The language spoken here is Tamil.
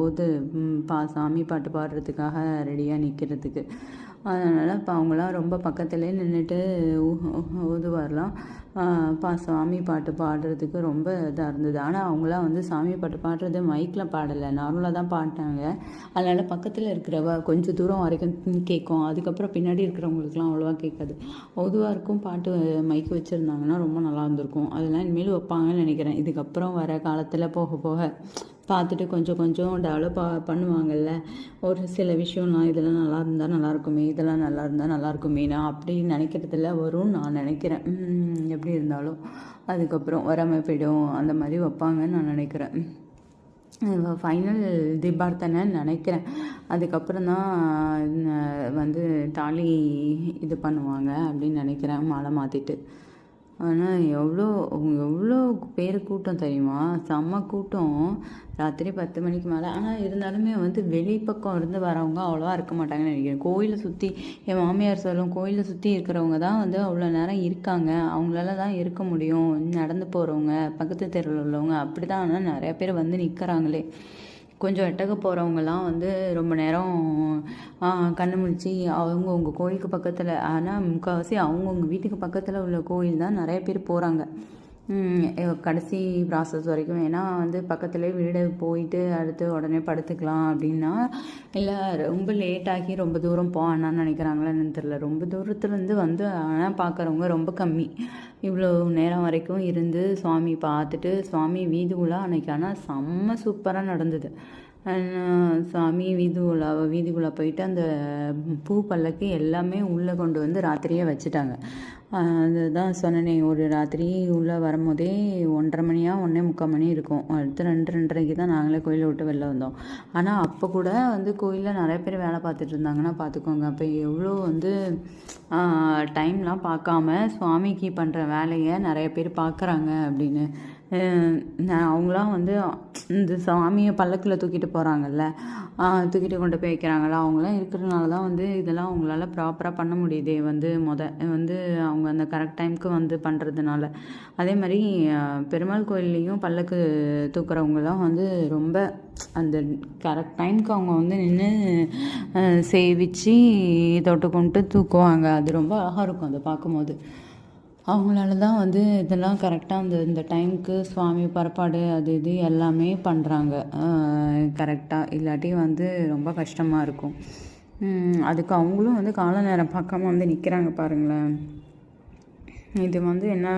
ஓது சாமி பாட்டு பாடுறதுக்காக ரெடியாக நிற்கிறதுக்கு. அதனால் இப்போ அவங்களாம் ரொம்ப பக்கத்துலேயே நின்றுட்டு ஓதுவார்லாம். சாமி பாட்டு பாடுறதுக்கு ரொம்ப இதாக இருந்தது. ஆனால் அவங்களாம் வந்து சாமி பாட்டு பாடுறது மைக்கில் பாடலை, நார்மலாக தான் பாடினாங்க. அதனால் பக்கத்தில் இருக்கிறவ கொஞ்சம் தூரம் வரைக்கும் கேட்கும், அதுக்கப்புறம் பின்னாடி இருக்கிறவங்களுக்குலாம் அவ்வளோவா கேட்காது. ஓதுவாருக்கும் பாட்டு மைக்கு வச்சுருந்தாங்கன்னா ரொம்ப நல்லா இருந்திருக்கும். அதெல்லாம் இனிமேல் வைப்பாங்கன்னு நினைக்கிறேன். இதுக்கப்புறம் வர காலத்தில் போக போக பார்த்துட்டு கொஞ்சம் கொஞ்சம் டெவலப் பண்ணுவாங்கள்ல. ஒரு சில விஷயம்லாம் இதெல்லாம் நல்லா இருந்தால் நல்லாயிருக்குமே, இதெல்லாம் நல்லா இருந்தால் நல்லாயிருக்குமே, நான் அப்படி நினைக்கிறதுல வரும்னு நான் நினைக்கிறேன். எப்படி இருந்தாலும் அதுக்கப்புறம் வராமல் போய்டும், அந்த மாதிரி வைப்பாங்கன்னு நான் நினைக்கிறேன். ஃபைனல் தீபார்த்தனைன்னு நினைக்கிறேன். அதுக்கப்புறம் தான் வந்து தாலி இது பண்ணுவாங்க அப்படின்னு நினைக்கிறேன், மாலை மாற்றிட்டு. ஆனால் எவ்வளோ பேர் கூட்டம் தெரியுமா? செம்ம கூட்டம், ராத்திரி 10 மணிக்கு மேலே. ஆனால் இருந்தாலுமே வந்து வெளிப்பக்கம் இருந்து வரவங்க அவ்வளோவா இருக்க மாட்டாங்கன்னு நினைக்கிறேன். கோயிலை சுற்றி என் மாமியார் சொல்லும், கோயிலை சுற்றி இருக்கிறவங்க தான் வந்து அவ்வளோ நேரம் இருக்காங்க, அவங்களால தான் இருக்க முடியும். நடந்து போகிறவங்க, பக்கத்து தெருவில் உள்ளவங்க அப்படி தான். ஆனால் நிறையா பேர் வந்து நிற்கிறாங்களே. கொஞ்சம் எட்டக்க போகிறவங்கலாம் வந்து ரொம்ப நேரம் கண்ணு முழிச்சு அவங்கவுங்க கோயிலுக்கு பக்கத்தில், ஆனால் முக்கால்வாசி அவங்கவுங்க வீட்டுக்கு பக்கத்தில் உள்ள கோயில் தான் நிறைய பேர் போகிறாங்க கடைசி ப்ராசஸ் வரைக்கும். ஏன்னா வந்து பக்கத்துலேயே வீடு போயிட்டு அடுத்து உடனே படுத்துக்கலாம் அப்படின்னா, இல்லை ரொம்ப லேட்டாகி ரொம்ப தூரம் போனான்னு நினைக்கிறாங்களான்னு தெரில. ரொம்ப தூரத்துலேருந்து வந்து ஆனால் பார்க்குறவங்க ரொம்ப கம்மி. இவ்வளோ நேரம் வரைக்கும் இருந்து சுவாமி பார்த்துட்டு, சுவாமி வீதி உலா அன்றைக்கி ஆனால் செம்ம சூப்பராக நடந்தது. சாமி வீதிக்குள்ளே போயிட்டு அந்த பூ பல்லக்கு எல்லாமே உள்ளே கொண்டு வந்து ராத்திரியே வச்சுட்டாங்க. அதுதான் சொன்னேனே, ஒரு ராத்திரி உள்ளே வரும்போதே 1:30 மணியா 1:45 மணி இருக்கும். அடுத்து 2:30க்கு தான் நாங்களே கோயிலை விட்டு வெளில வந்தோம். ஆனால் அப்போ கூட வந்து கோயிலில் நிறைய பேர் வேலை பார்த்துட்டு இருந்தாங்கன்னா பார்த்துக்கோங்க. அப்போ எவ்வளோ வந்து டைம்லாம் பார்க்காம சுவாமிக்கு பண்ணுற வேலையை நிறைய பேர் பார்க்குறாங்க அப்படின்னு. அவங்களாம் வந்து இந்த சாமியை பல்லக்கில் தூக்கிட்டு போகிறாங்கல்ல, தூக்கிட்டு கொண்டு போய் வைக்கிறாங்களா, அவங்களாம் இருக்கிறதுனால தான் வந்து இதெல்லாம் அவங்களால ப்ராப்பராக பண்ண முடியுதே. வந்து வந்து அவங்க அந்த கரெக்ட் டைமுக்கு வந்து பண்ணுறதுனால. அதே மாதிரி பெருமாள் கோயில்லையும் பல்லக்கு தூக்குறவங்களாம் வந்து ரொம்ப அந்த கரெக்ட் டைமுக்கு அவங்க வந்து நின்று சேவிச்சு தொட்டு கொண்டு தூக்குவாங்க. அது ரொம்ப அழகாக இருக்கும் அதை பார்க்கும்போது. அவங்களால தான் வந்து இதெல்லாம் கரெக்டாக இந்த டைமுக்கு சுவாமி பரப்பாடு அது இது எல்லாமே பண்ணுறாங்க கரெக்டாக. இல்லாட்டி வந்து ரொம்ப கஷ்டமாக இருக்கும். அதுக்கு அவங்களும் வந்து கால நேரம் பார்க்காம வந்து நிற்கிறாங்க பாருங்களேன். இது வந்து என்ன